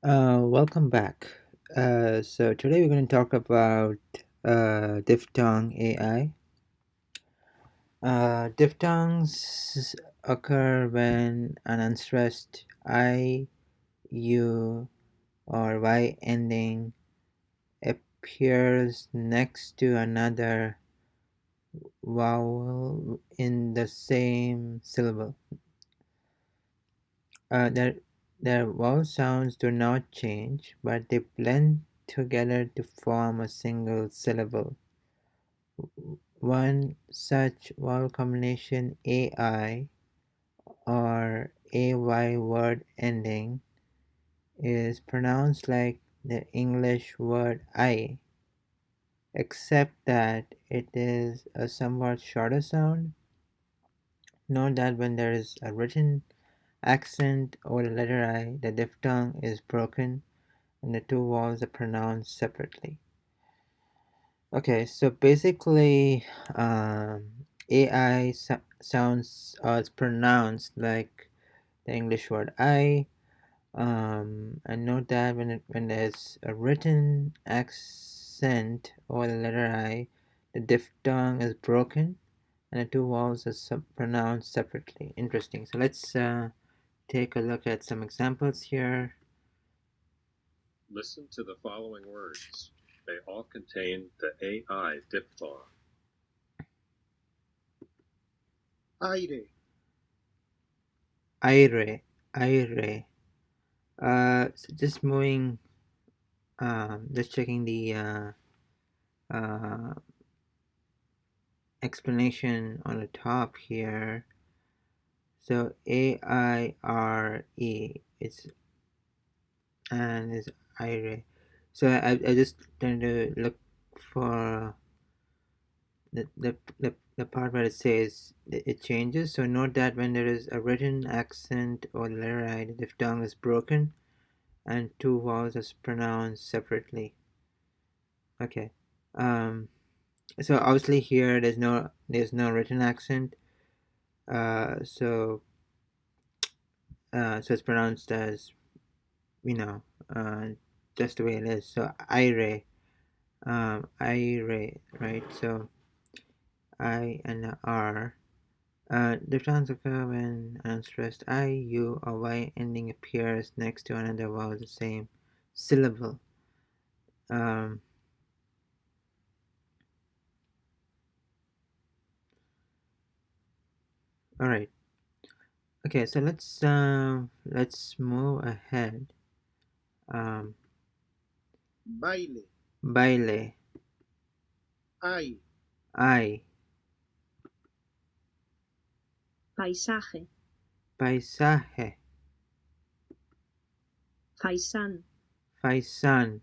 Welcome back. So today we're going to talk about diphthong AI. Diphthongs occur when an unstressed I, U, or Y ending appears next to another vowel in the same syllable. Their vowel sounds do not change, but they blend together to form a single syllable. One such vowel combination AI or AY word ending is pronounced like the English word I, except that it is a somewhat shorter sound. Note that when there is a written accent over the letter I, the diphthong is broken and the two vowels are pronounced separately. Okay, so basically, AI sounds it's pronounced like the English word I. And note that when there's a written accent over the letter I, the diphthong is broken and the two vowels are pronounced separately. Interesting. So let's take a look at some examples here. Listen to the following words. They all contain the AI diphthong. aire, Aire, aire. So just moving, just checking the uh, explanation on the top here. So AIRE, it's and is IRE. So I just trying to look for the part where it says it changes. So note that when there is a written accent or letter I, the diphthong is broken and two vowels are pronounced separately. Okay. So obviously here there's no written accent. So it's pronounced as you know uh, just the way it is. So ire, ire, right? So I and the R. The sounds occur when unstressed I, U, or Y ending appears next to another vowel of the same syllable. Um, all right. Okay, so let's move ahead. Um, baile, baile, ay, I, paisaje, paisaje, faisán, faisán,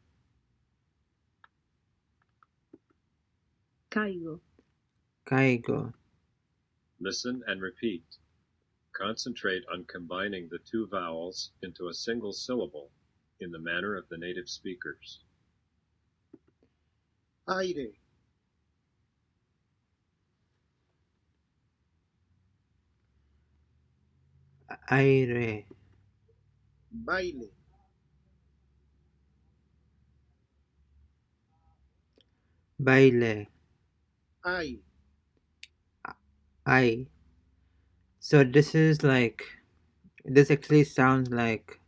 caigo, caigo, Listen and repeat. Concentrate on combining the two vowels into a single syllable in the manner of the native speakers. aire, aire, baile, baile, ay, I. So this actually sounds like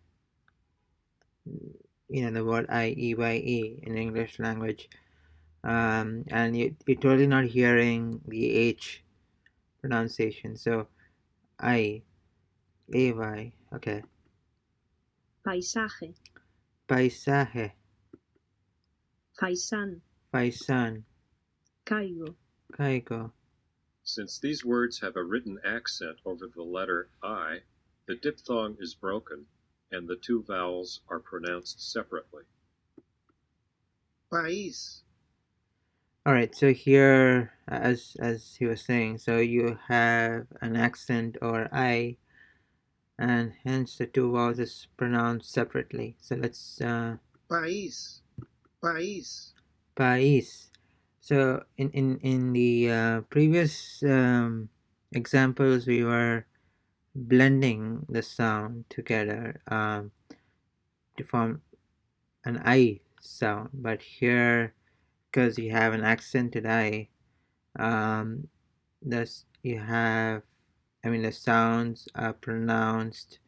the word IEYE in English language, and you're totally not hearing the H pronunciation. So I, AY, okay. paisaje, Paisaje, faisán, faisán, caigo, caigo. Since these words have a written accent over the letter I, the diphthong is broken and the two vowels are pronounced separately. país, All right. So here, as he was saying, so you have an accent or I, and hence the two vowels is pronounced separately. So let's país, país, país. So in the previous examples, we were blending the sound together. to form an I sound, but here, because you have an accented I, um, thus you have, I mean, the sounds are pronounced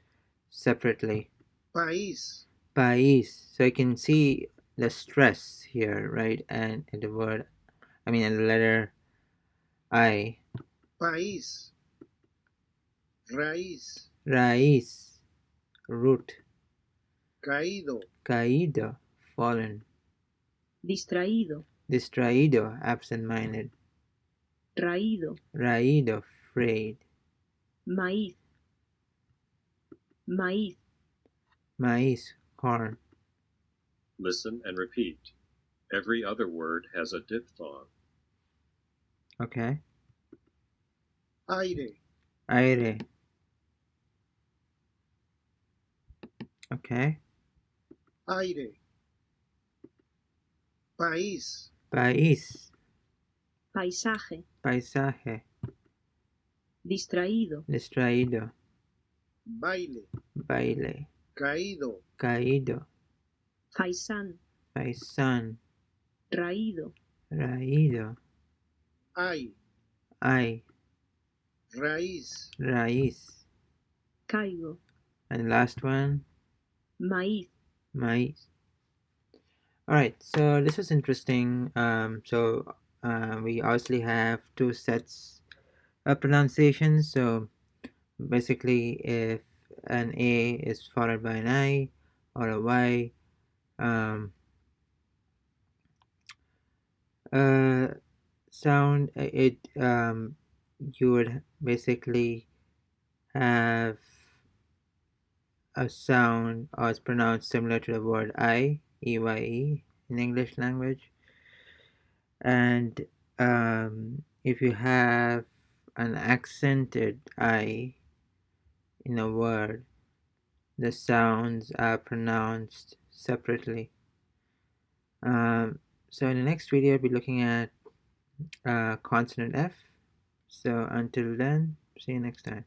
separately. país, País. So you can see the stress here, right? And in the word, I mean, in the letter I. país, raíz, Raíz, root. caído, Caído, fallen. distraído, Distraído, absent-minded. raído, Raído, frayed. maíz, maíz, Maíz, corn. Listen and repeat. Every other word has a diphthong. Okay. aire, Aire. Okay. aire, país, País. paisaje, Paisaje. distraído, Distraído. baile, Baile. caído, Caído. faisán, Faisán. raído, Raído. ay, Ay. raíz, Raíz. caigo, And last one, maíz, maíz. Alright, so this was interesting. We obviously have two sets of pronunciations. So basically, if an A is followed by an I or a Y, um, sound it you would basically have a sound or it's pronounced similar to the word I, EYE in English language. And if you have an accented I in a word, the sounds are pronounced separately. So in the next video, I'll be looking at consonant F. So until then, see you next time.